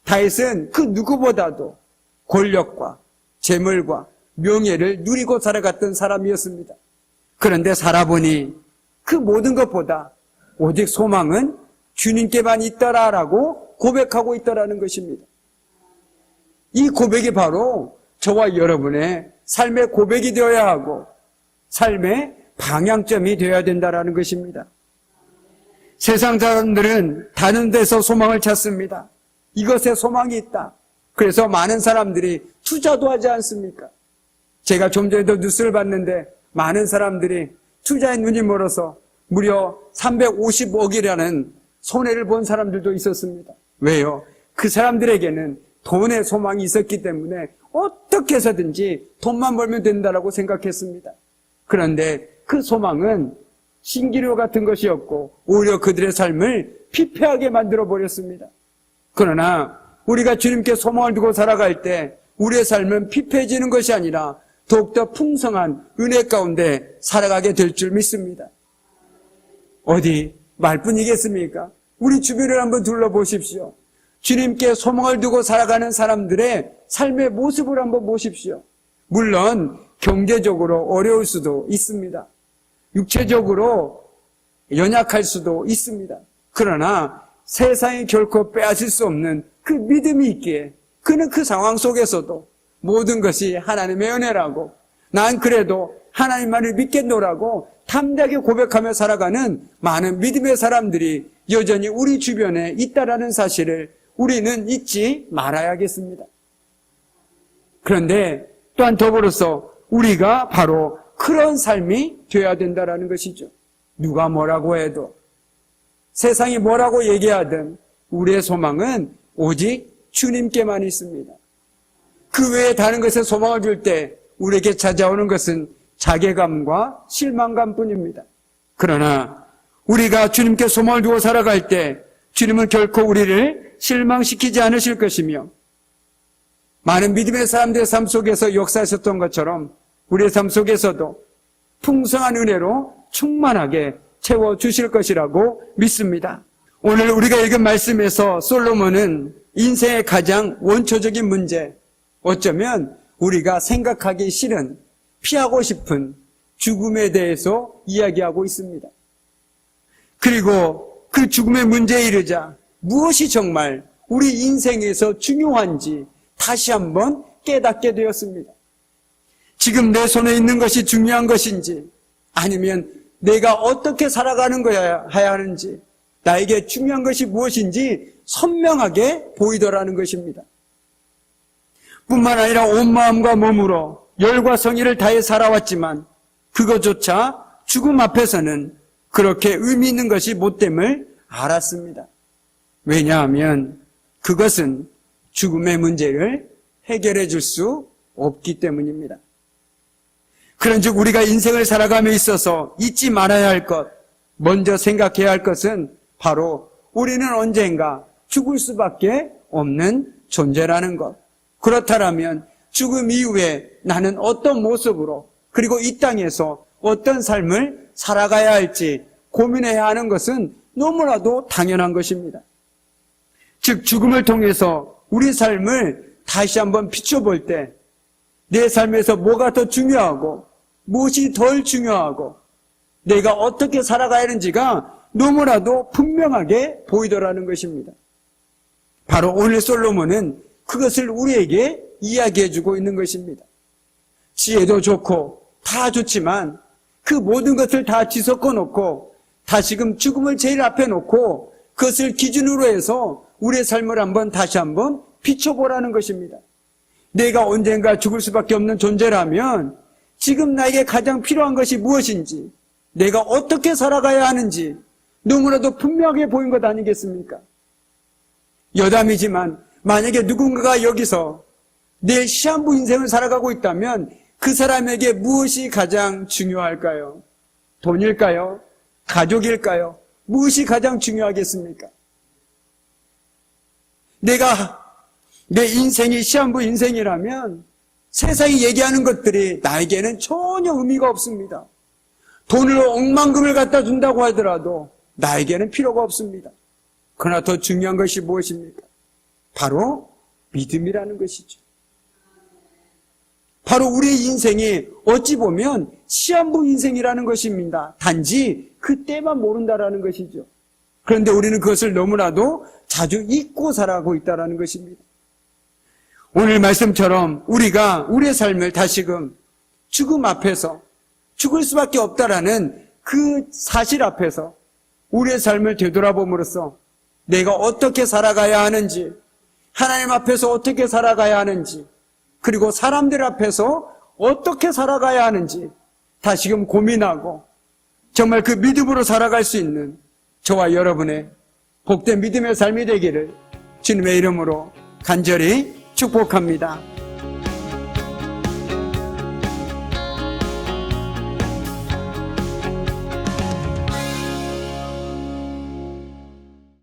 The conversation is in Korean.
다윗은 그 누구보다도 권력과 재물과 명예를 누리고 살아갔던 사람이었습니다. 그런데 살아보니 그 모든 것보다 오직 소망은 주님께만 있더라라고 고백하고 있더라는 것입니다. 이 고백이 바로 저와 여러분의 삶의 고백이 되어야 하고 삶의 방향점이 되어야 된다는 것입니다. 세상 사람들은 다른 데서 소망을 찾습니다. 이것에 소망이 있다. 그래서 많은 사람들이 투자도 하지 않습니까? 제가 좀 전에도 뉴스를 봤는데 많은 사람들이 투자에 눈이 멀어서 무려 350억이라는 손해를 본 사람들도 있었습니다. 왜요? 그 사람들에게는 돈의 소망이 있었기 때문에 어떻게 해서든지 돈만 벌면 된다라고 생각했습니다. 그런데 그 소망은 신기루 같은 것이었고 오히려 그들의 삶을 피폐하게 만들어버렸습니다. 그러나 우리가 주님께 소망을 두고 살아갈 때 우리의 삶은 피폐해지는 것이 아니라 더욱더 풍성한 은혜 가운데 살아가게 될 줄 믿습니다. 어디 말뿐이겠습니까? 우리 주변을 한번 둘러보십시오. 주님께 소망을 두고 살아가는 사람들의 삶의 모습을 한번 보십시오. 물론 경제적으로 어려울 수도 있습니다. 육체적으로 연약할 수도 있습니다. 그러나 세상이 결코 빼앗을 수 없는 그 믿음이 있기에 그는 그 상황 속에서도 모든 것이 하나님의 은혜라고 난 그래도 하나님만을 믿겠노라고 담대하게 고백하며 살아가는 많은 믿음의 사람들이 여전히 우리 주변에 있다라는 사실을 우리는 잊지 말아야겠습니다. 그런데 또한 더불어서 우리가 바로 그런 삶이 되어야 된다는 것이죠. 누가 뭐라고 해도 세상이 뭐라고 얘기하든 우리의 소망은 오직 주님께만 있습니다. 그 외에 다른 것에 소망을 줄 때 우리에게 찾아오는 것은 자괴감과 실망감뿐입니다. 그러나 우리가 주님께 소망을 두고 살아갈 때 주님은 결코 우리를 실망시키지 않으실 것이며 많은 믿음의 사람들의 삶 속에서 역사하셨던 것처럼 우리의 삶 속에서도 풍성한 은혜로 충만하게 채워주실 것이라고 믿습니다. 오늘 우리가 읽은 말씀에서 솔로몬은 인생의 가장 원초적인 문제, 어쩌면 우리가 생각하기 싫은, 피하고 싶은 죽음에 대해서 이야기하고 있습니다. 그리고 그 죽음의 문제에 이르자 무엇이 정말 우리 인생에서 중요한지 다시 한번 깨닫게 되었습니다. 지금 내 손에 있는 것이 중요한 것인지 아니면 내가 어떻게 살아가는 거야 해야 하는지 나에게 중요한 것이 무엇인지 선명하게 보이더라는 것입니다. 뿐만 아니라 온 마음과 몸으로 열과 성의를 다해 살아왔지만 그것조차 죽음 앞에서는 그렇게 의미 있는 것이 못됨을 알았습니다. 왜냐하면 그것은 죽음의 문제를 해결해 줄 수 없기 때문입니다. 그런즉 우리가 인생을 살아감에 있어서 잊지 말아야 할 것, 먼저 생각해야 할 것은 바로 우리는 언젠가 죽을 수밖에 없는 존재라는 것. 그렇다면 죽음 이후에 나는 어떤 모습으로 그리고 이 땅에서 어떤 삶을 살아가야 할지 고민해야 하는 것은 너무나도 당연한 것입니다. 즉 죽음을 통해서 우리 삶을 다시 한번 비춰볼 때 내 삶에서 뭐가 더 중요하고 무엇이 덜 중요하고 내가 어떻게 살아가야 하는지가 너무나도 분명하게 보이더라는 것입니다. 바로 오늘 솔로몬은 그것을 우리에게 이야기해주고 있는 것입니다. 지혜도 좋고 다 좋지만 그 모든 것을 다 뒤섞어 놓고 다시금 죽음을 제일 앞에 놓고 그것을 기준으로 해서 우리의 삶을 다시 한번 비춰보라는 것입니다. 내가 언젠가 죽을 수밖에 없는 존재라면 지금 나에게 가장 필요한 것이 무엇인지 내가 어떻게 살아가야 하는지 너무나도 분명하게 보인 것 아니겠습니까? 여담이지만 만약에 누군가가 여기서 내 시한부 인생을 살아가고 있다면 그 사람에게 무엇이 가장 중요할까요? 돈일까요? 가족일까요? 무엇이 가장 중요하겠습니까? 내가 내 인생이 시한부 인생이라면 세상이 얘기하는 것들이 나에게는 전혀 의미가 없습니다. 돈으로 억만금을 갖다 준다고 하더라도 나에게는 필요가 없습니다. 그러나 더 중요한 것이 무엇입니까? 바로 믿음이라는 것이죠. 바로 우리의 인생이 어찌 보면 시한부 인생이라는 것입니다. 단지 그 때만 모른다라는 것이죠. 그런데 우리는 그것을 너무나도 자주 잊고 살아가고 있다는 것입니다. 오늘 말씀처럼 우리가 우리의 삶을 다시금 죽음 앞에서 죽을 수밖에 없다라는 그 사실 앞에서 우리의 삶을 되돌아봄으로써 내가 어떻게 살아가야 하는지, 하나님 앞에서 어떻게 살아가야 하는지, 그리고 사람들 앞에서 어떻게 살아가야 하는지 다시금 고민하고 정말 그 믿음으로 살아갈 수 있는 저와 여러분의 복된 믿음의 삶이 되기를 주님의 이름으로 간절히 축복합니다.